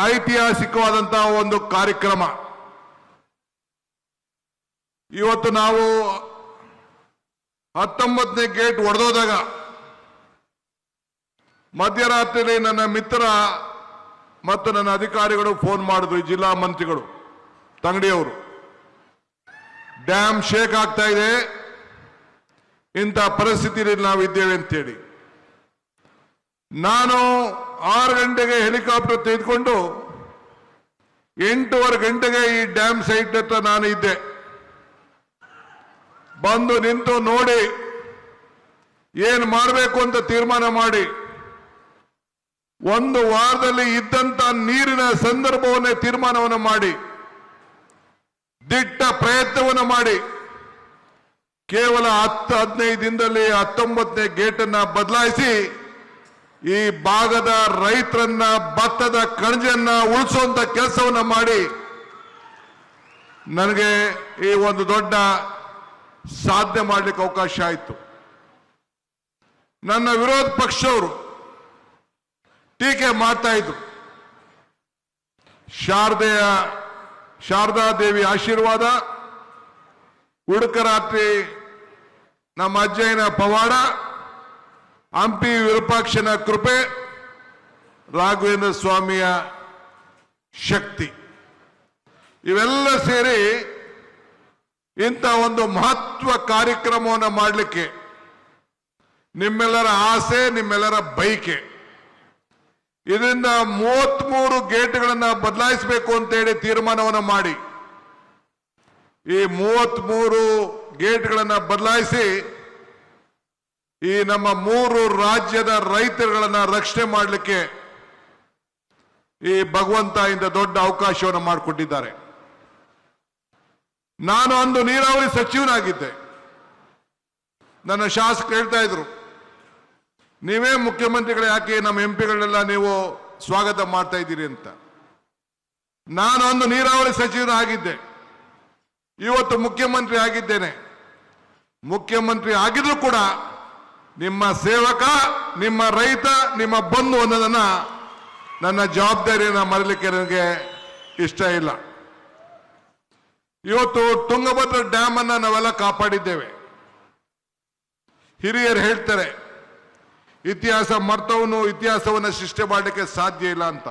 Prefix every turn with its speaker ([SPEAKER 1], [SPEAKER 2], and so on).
[SPEAKER 1] ಐತಿಹಾಸಿಕವಾದಂತಹ ಒಂದು ಕಾರ್ಯಕ್ರಮ. ಇವತ್ತು ನಾವು 19ನೇ ಗೇಟ್ ಒಡೆದೋದಾಗ ಮಧ್ಯರಾತ್ರಿಯಲ್ಲಿ ನನ್ನ ಮಿತ್ರ ಮತ್ತು ನನ್ನ ಅಧಿಕಾರಿಗಳು ಫೋನ್ ಮಾಡಿದ್ರು, ಜಿಲ್ಲಾ ಮಂತ್ರಿಗಳು ತಂಗಡಿಯವರು, ಡ್ಯಾಮ್ ಶೇಕ್ ಆಗ್ತಾ ಇದೆ, ಇಂಥ ಪರಿಸ್ಥಿತಿಯಲ್ಲಿ ನಾವಿದ್ದೇವೆ ಅಂತೇಳಿ. ನಾನು 6 ಗಂಟೆಗೆ ಹೆಲಿಕಾಪ್ಟರ್ ತೆಗೆದುಕೊಂಡು 8:15 ಗಂಟೆಗೆ ಈ ಡ್ಯಾಮ್ ಸೈಟ್ ಹತ್ರ ನಾನು ಇದ್ದೆ. ಬಂದು ನಿಂತು ನೋಡಿ ಏನು ಮಾಡಬೇಕು ಅಂತ ತೀರ್ಮಾನ ಮಾಡಿ 1 ವಾರದಲ್ಲಿ ಇದ್ದಂತ ನೀರಿನ ಸಂದರ್ಭವನ್ನೇ ತೀರ್ಮಾನವನ್ನು ಮಾಡಿ ದಿಟ್ಟ ಪ್ರಯತ್ನವನ್ನು ಮಾಡಿ ಕೇವಲ 10-15 ದಿನದಲ್ಲಿ 19ನೇ ಗೇಟನ್ನು ಬದಲಾಯಿಸಿ ಈ ಭಾಗದ ರೈತರನ್ನ ಭತ್ತದ ಕಣಜನ್ನ ಉಳಿಸುವಂತ ಕೆಲಸವನ್ನ ಮಾಡಿ ನನಗೆ ಈ ಒಂದು ದೊಡ್ಡ ಸಾಧನೆ ಮಾಡಲಿಕ್ಕೆ ಅವಕಾಶ ಆಯಿತು. ನನ್ನ ವಿರೋಧ ಪಕ್ಷವರು ಟೀಕೆ ಮಾಡ್ತಾ ಇದ್ರು. ಶಾರದಾ ದೇವಿ ಆಶೀರ್ವಾದ, ಉಡುಕರಾತ್ರಿ ನಮ್ಮ ಅಜ್ಜಯ್ಯನ ಪವಾಡ, ಹಂಪಿ ವಿರೂಪಾಕ್ಷನ ಕೃಪೆ, ರಾಘವೇಂದ್ರ ಸ್ವಾಮಿಯ ಶಕ್ತಿ, ಇವೆಲ್ಲ ಸೇರಿ ಇಂಥ ಒಂದು ಮಹತ್ವ ಕಾರ್ಯಕ್ರಮವನ್ನು ಮಾಡಲಿಕ್ಕೆ ನಿಮ್ಮೆಲ್ಲರ ಆಸೆ, ನಿಮ್ಮೆಲ್ಲರ ಬಯಕೆ. ಇದರಿಂದ 33 ಗೇಟ್ಗಳನ್ನು ಬದಲಾಯಿಸಬೇಕು ಅಂತೇಳಿ ತೀರ್ಮಾನವನ್ನು ಮಾಡಿ ಈ 33 ಗೇಟ್ಗಳನ್ನು ಬದಲಾಯಿಸಿ ಈ ನಮ್ಮ 3 ರಾಜ್ಯದ ರೈತರುಗಳನ್ನ ರಕ್ಷಣೆ ಮಾಡಲಿಕ್ಕೆ ಈ ಭಗವಂತ ಇಂದ ದೊಡ್ಡ ಅವಕಾಶವನ್ನು ಮಾಡಿಕೊಟ್ಟಿದ್ದಾರೆ. ನಾನು ಅಂದು ನೀರಾವರಿ ಸಚಿವನಾಗಿದ್ದೆ. ನನ್ನ ಶಾಸಕರು ಹೇಳ್ತಾ ಇದ್ರು, ನೀವೇ ಮುಖ್ಯಮಂತ್ರಿಗಳು, ಯಾಕೆ ನಮ್ಮ ಎಂಪಿಗಳನ್ನೆಲ್ಲ ನೀವು ಸ್ವಾಗತ ಮಾಡ್ತಾ ಇದ್ದೀರಿ ಅಂತ. ನಾನು ಅಂದು ನೀರಾವರಿ ಸಚಿವನಾಗಿದ್ದೆ, ಇವತ್ತು ಮುಖ್ಯಮಂತ್ರಿ ಆಗಿದ್ದೇನೆ. ಮುಖ್ಯಮಂತ್ರಿ ಆಗಿದ್ರು ಕೂಡ ನಿಮ್ಮ ಸೇವಕ, ನಿಮ್ಮ ರೈತ, ನಿಮ್ಮ ಬಂಧು ಅನ್ನೋದನ್ನ ನನ್ನ ಜವಾಬ್ದಾರಿಯನ್ನು ಮರಲಿಕ್ಕೆ ನನಗೆ ಇಷ್ಟ ಇಲ್ಲ. ಇವತ್ತು ತುಂಗಭದ್ರಾ ಡ್ಯಾಮ್ ಅನ್ನ ನಾವೆಲ್ಲ ಕಾಪಾಡಿದ್ದೇವೆ. ಹಿರಿಯರು ಹೇಳ್ತಾರೆ, ಇತಿಹಾಸ ಮರ್ತವನು ಇತಿಹಾಸವನ್ನು ಸೃಷ್ಟಿ ಮಾಡಲಿಕ್ಕೆ ಸಾಧ್ಯ ಇಲ್ಲ ಅಂತ.